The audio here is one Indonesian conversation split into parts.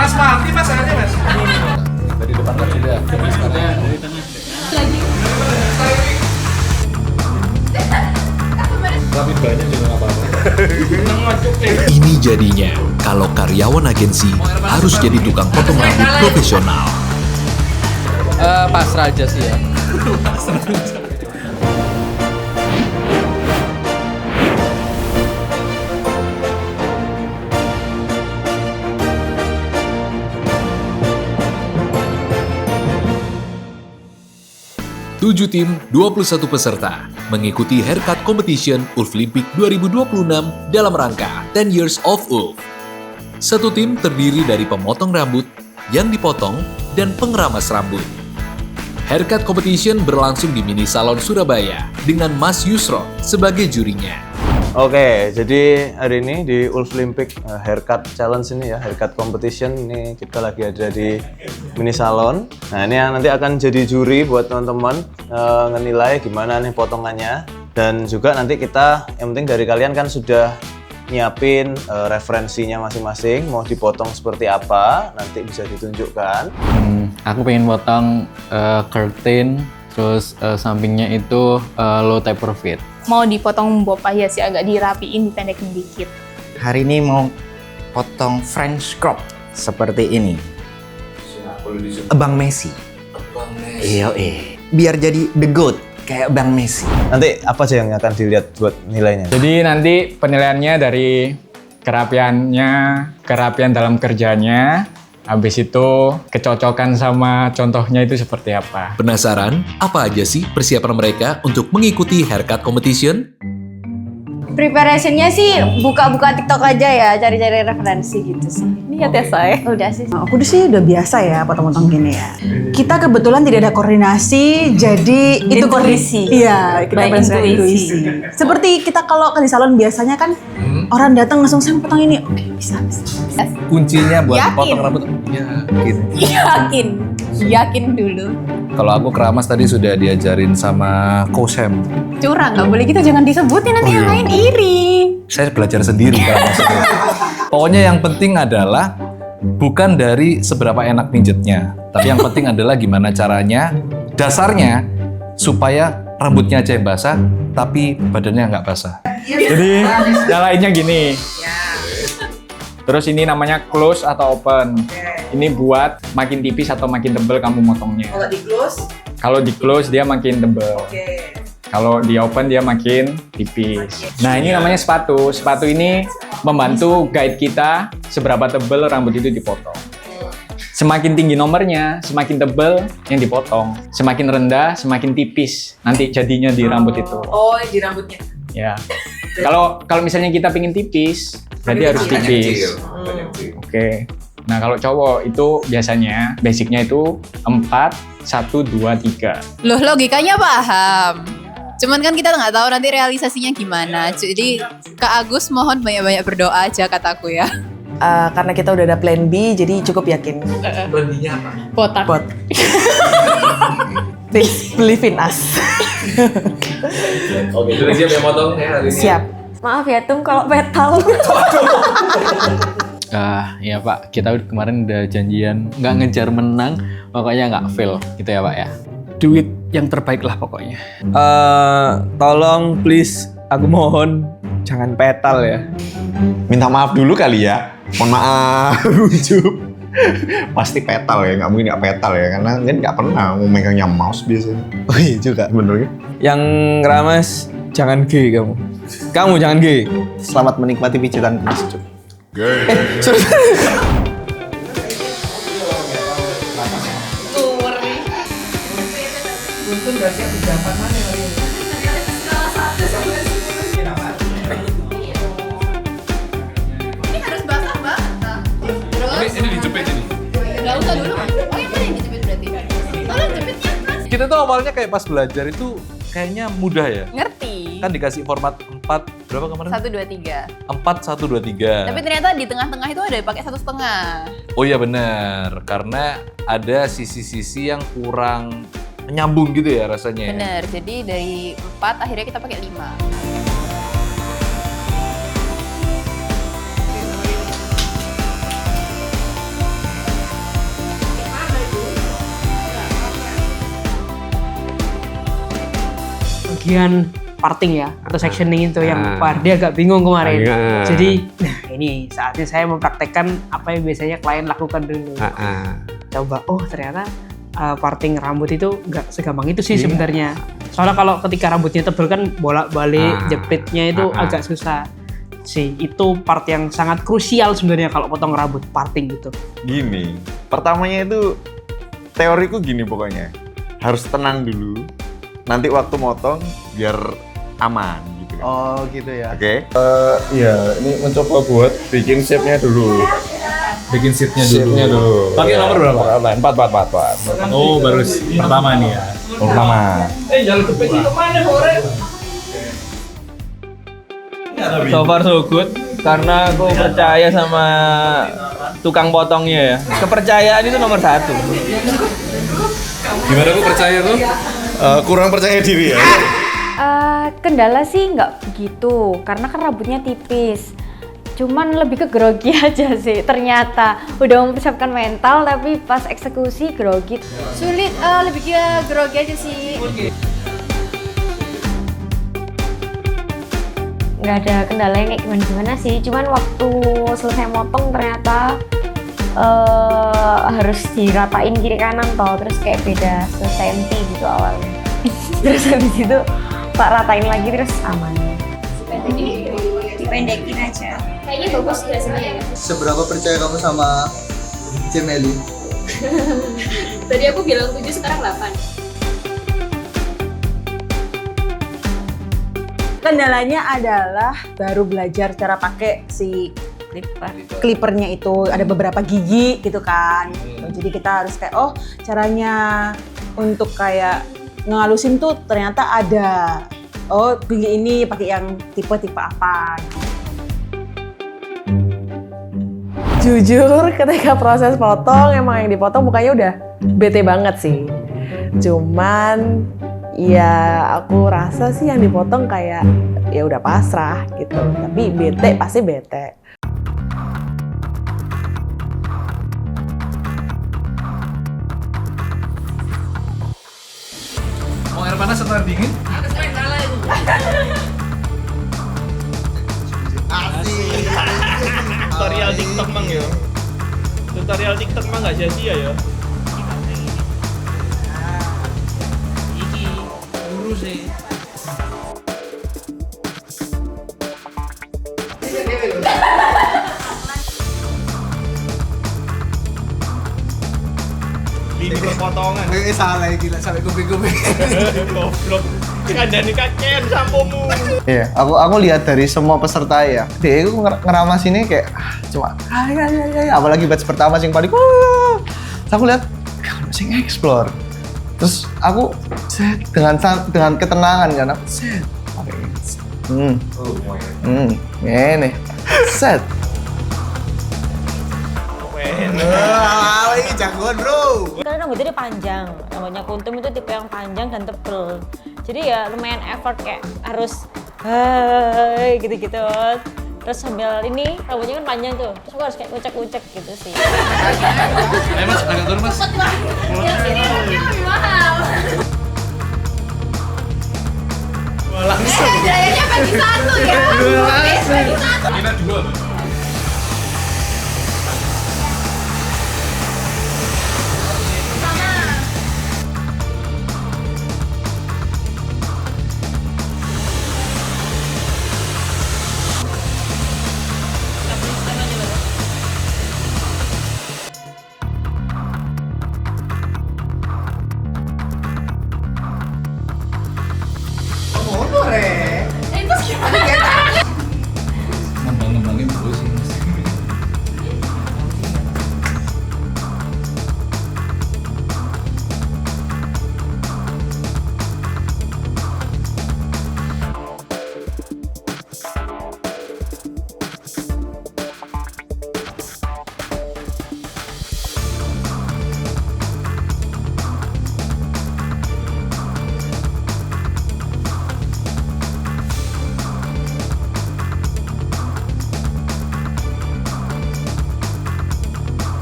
Mas, mati mas aja mas. Dari depan kan sudah. Lagi. Tapi banyak juga nggak apa-apa. Ini jadinya kalau karyawan agensi harus jadi tukang potong rambut profesional. Pasrah aja sih ya. 7 tim, 21 peserta mengikuti Haircut Competition Ulflimpic 2026 dalam rangka 10 Years of Ulf. Satu tim terdiri dari pemotong rambut, yang dipotong, dan pengeramas rambut. Haircut Competition berlangsung di Mini Salon Surabaya dengan Mas Yusro sebagai jurinya. Oke, jadi hari ini di Ulflimpic Haircut Challenge ini ya, Haircut Competition ini kita lagi ada di Mini Salon. Nah ini yang nanti akan jadi juri buat teman-teman ngenilai gimana nih potongannya. Dan juga nanti kita, yang penting dari kalian kan sudah nyiapin referensinya masing-masing, mau dipotong seperti apa, nanti bisa ditunjukkan. Aku pengen potong curtain, terus sampingnya itu low taper fit. Mau dipotong bob aja sih, agak dirapiin, dipendekin dikit. Hari ini mau potong French crop seperti ini. Bang Messi. Iya, biar jadi the GOAT kayak Bang Messi. Nanti apa aja yang akan dilihat buat nilainya? Jadi nanti penilaiannya dari kerapian dalam kerjanya, habis itu kecocokan sama contohnya itu seperti apa. Penasaran apa aja sih persiapan mereka untuk mengikuti Haircut Competition? Preparationnya sih buka-buka TikTok aja ya, cari-cari referensi gitu sih. Niat ya, Say? Udah sih. Aku sih udah biasa ya potong-potong gini ya. Kita kebetulan tidak ada koordinasi, jadi itu Intuisi. Iya, kita By berdasarkan intuisi. Seperti kita kalau di salon biasanya kan orang datang langsung saya potong ini. Oke, bisa. Kuncinya buat Yakin. potong rambut, Yakin. Yakin dulu. Kalau aku keramas tadi sudah diajarin sama Kosem. Curang, nggak boleh gitu, jangan disebutin nanti yang lain iri. Saya belajar sendiri keramas itu. Pokoknya yang penting adalah bukan dari seberapa enak pijetnya, tapi yang penting adalah gimana caranya, dasarnya supaya rambutnya aja yang basah, tapi badannya nggak basah. Jadi nyalainnya gini. Terus ini namanya close atau open. Ini buat makin tipis atau makin tebal kamu motongnya. Kalau di close, Kalau di close dia makin tebal. Kalau di open dia makin tipis. Nah ini namanya sepatu. Sepatu ini membantu guide kita seberapa tebal rambut itu dipotong. Semakin tinggi nomornya, semakin tebal yang dipotong. Semakin rendah, semakin tipis nanti jadinya di rambut itu. Oh, di rambutnya. Ya. Kalau misalnya kita pengen tipis, berarti harus tipis. Oke. Nah kalau cowok itu biasanya basicnya itu 4, 1, 2, 3. Loh, logikanya paham. Cuman kan kita nggak tahu nanti realisasinya gimana. Jadi Kak Agus mohon banyak-banyak berdoa aja kataku ya. Karena kita udah ada plan B, jadi cukup yakin. Bandinya apa? Botak. But please believe in us. Oke, sudah siap ya potong ya hari ini? Siap. Maaf ya Tung kalau petal. Ya Pak, kita kemarin udah janjian nggak ngejar menang, pokoknya nggak fail gitu ya Pak ya. Duit yang terbaik lah pokoknya. Tolong please, aku mohon jangan petal ya. Minta maaf dulu kali ya. Mohon maaf, Ucup. Pasti petal ya, nggak mungkin nggak petal ya, karena kan nggak pernah mau megangnya mouse biasanya. Oh iya juga. Bener ya? Yang ramas jangan G kamu. Kamu jangan G. Selamat menikmati pijitan Mas Ucup. Sorry. Ini harus basah banget. Terus Ini dijepit ini. nggak usah dulu. Oh yang mana yang dijepit berarti? Tolong jepitnya Mas. Kita tuh awalnya kayak pas belajar itu kayaknya mudah ya. Ngerti. Kan dikasih format 4, berapa kemarin? 1, 2, 3. 4, 1, 2, 3. Tapi ternyata di tengah-tengah itu ada pakai 1,5. Oh iya benar, karena ada sisi-sisi yang kurang nyambung gitu ya rasanya. Ya? Bener. Jadi dari 4 akhirnya kita pakai 5. bagian parting ya atau sectioning itu yang Pak Ardi agak bingung kemarin. Jadi nah ini saatnya saya mempraktekkan apa yang biasanya klien lakukan dulu. Coba ternyata parting rambut itu nggak segampang itu sih sebenarnya. Soalnya kalau ketika rambutnya tebal kan bolak-balik jepitnya itu agak susah. Sih itu part yang sangat krusial sebenarnya kalau potong rambut parting gitu. Gini, pertamanya itu teoriku gini pokoknya. Harus tenang dulu. Nanti waktu motong biar aman gitu kan. Oh gitu ya. Oke. Iya, ini mencoba buat bikin shape-nya dulu. Bikin seatnya dulu. Pakai nomor berapa? 4. Oh, baru pertama nih ya. Pertama. Jalan ke peci kemana sore? So far so good karena aku percaya sama tukang potongnya ya. Kepercayaan itu nomor 1. Gimana aku percaya tuh? Kurang percaya diri ya. Kendala sih nggak begitu, karena kan rambutnya tipis. Cuman lebih ke grogi aja sih. Ternyata udah mempersiapkan mental, tapi pas eksekusi grogi. Sulit, lebih ke grogi aja sih. Nggak ada kendala yang kayak gimana-gimana sih. Cuman waktu selesai motong ternyata harus diratain kiri kanan toh, terus kayak beda sesenti gitu awalnya. Terus habis itu Pak ratain lagi terus aman. Dipendekin aja. Kayaknya bagus biasanya ya. Seberapa percaya kamu sama Cemeli? Tadi aku bilang 7, sekarang 8. Kendalanya adalah baru belajar cara pakai si clippernya itu, ada beberapa gigi gitu kan. Jadi kita harus kayak caranya untuk kayak ngalusin tuh ternyata ada. Gigi ini pakai yang tipe-tipe apa. Jujur ketika proses potong emang yang dipotong mukanya udah bete banget sih. Cuman ya aku rasa sih yang dipotong kayak ya udah pasrah gitu. Tapi bete pasti bete. Mau air panas atau air dingin? Asik. Tutorial TikTok mang yo. Tutorial TikTok mang nggak sia-sia ya. Iki guru sih. Ini potongan. Salah gila sampai kuping-kuping. Goblok. Kandani kakek sampomu. Iya, aku lihat dari semua peserta ya. Dia itu ngeramas ini kayak cuma apalagi batch pertama sing paling terus aku lihat sing explore. Terus aku dengan ketenangan kan aku ini set. Ini jagoan bro. Karena rambutnya panjang, rambutnya kuntum itu tipe yang panjang dan tebel. Jadi ya lumayan effort kayak harus gitu-gitu. Terus sambil ini rambutnya kan panjang tuh, terus aku harus kayak ucek-ucek gitu sih. Ayo mas, agak turun mas. Yang sini lebih mahal. Langsung. Biayanya bagi satu ya. Bagi satu. Kita 2 mas. Ngembang-ngembangin terus sih mas.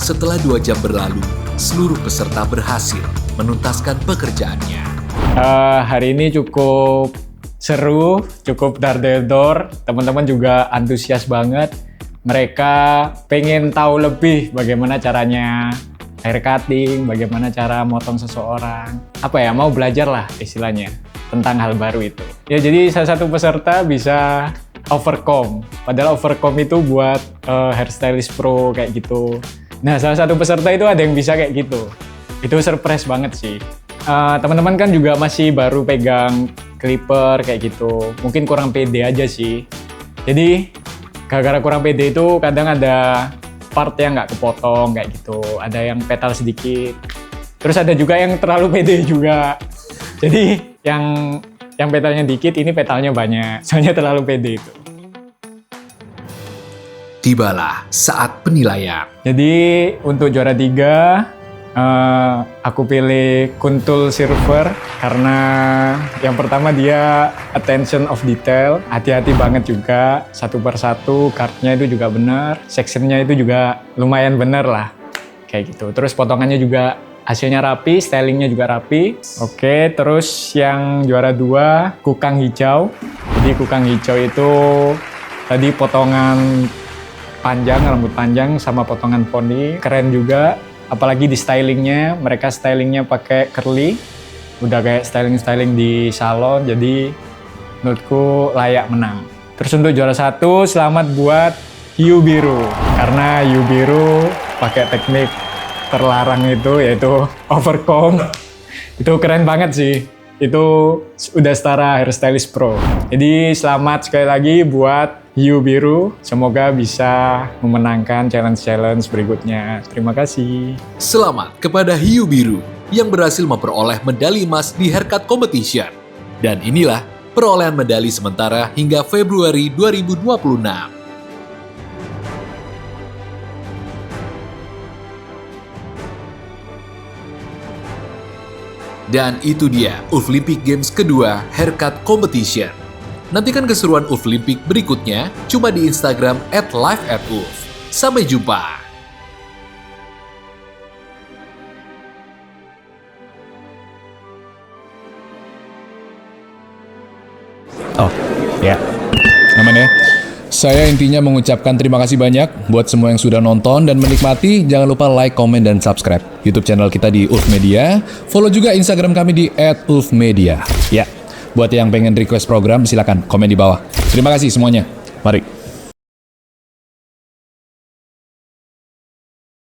Setelah 2 jam berlalu, seluruh peserta berhasil menuntaskan pekerjaannya. Hari ini cukup seru, cukup dar-der-dor. Teman-teman juga antusias banget. Mereka pengen tahu lebih bagaimana caranya hair cutting, bagaimana cara motong seseorang. Apa ya, mau belajar lah istilahnya tentang hal baru itu. Ya jadi salah satu peserta bisa overcome. Padahal overcome itu buat hairstylist pro kayak gitu. Nah salah satu peserta itu ada yang bisa kayak gitu. Itu surprise banget sih. Teman-teman kan juga masih baru pegang clipper kayak gitu. Mungkin kurang pede aja sih. Jadi gara-gara kurang pede itu kadang ada part yang nggak kepotong kayak gitu. Ada yang petal sedikit. Terus ada juga yang terlalu pede juga. Jadi yang petalnya dikit, ini petalnya banyak. Soalnya terlalu pede itu. Tibalah saat penilaian. Jadi untuk juara 3, aku pilih Kuntul Silver karena yang pertama dia attention of detail, hati-hati banget juga, satu persatu cardnya itu juga benar, sectionnya itu juga lumayan benar lah, kayak gitu. Terus potongannya juga hasilnya rapi, stylingnya juga rapi. Oke, terus yang juara 2 Kukang Hijau. Jadi Kukang Hijau itu tadi potongan panjang, rambut panjang sama potongan poni, keren juga. Apalagi di stylingnya, mereka stylingnya pakai curly, udah kayak styling di salon, jadi menurutku layak menang. Terus untuk juara 1, selamat buat Hiu Biru, karena Hiu Biru pakai teknik terlarang itu, yaitu overcomb. Itu keren banget sih, itu udah setara hairstylist pro. Jadi selamat sekali lagi buat Hiu Biru, semoga bisa memenangkan challenge-challenge berikutnya. Terima kasih. Selamat kepada Hiu Biru yang berhasil memperoleh medali emas di haircut competition. Dan inilah perolehan medali sementara hingga Februari 2026. Dan itu dia Ulflimpic Games kedua Haircut Competition. Nantikan keseruan Ulflimpic berikutnya cuma di Instagram @live@ulf. Sampai jumpa. Oh, ya. Aman ya. Saya intinya mengucapkan terima kasih banyak buat semua yang sudah nonton dan menikmati. Jangan lupa like, komen, dan subscribe YouTube channel kita di Ulf Media. Follow juga Instagram kami di @ulfmedia. Ya, buat yang pengen request program silakan komen di bawah. Terima kasih semuanya. Mari.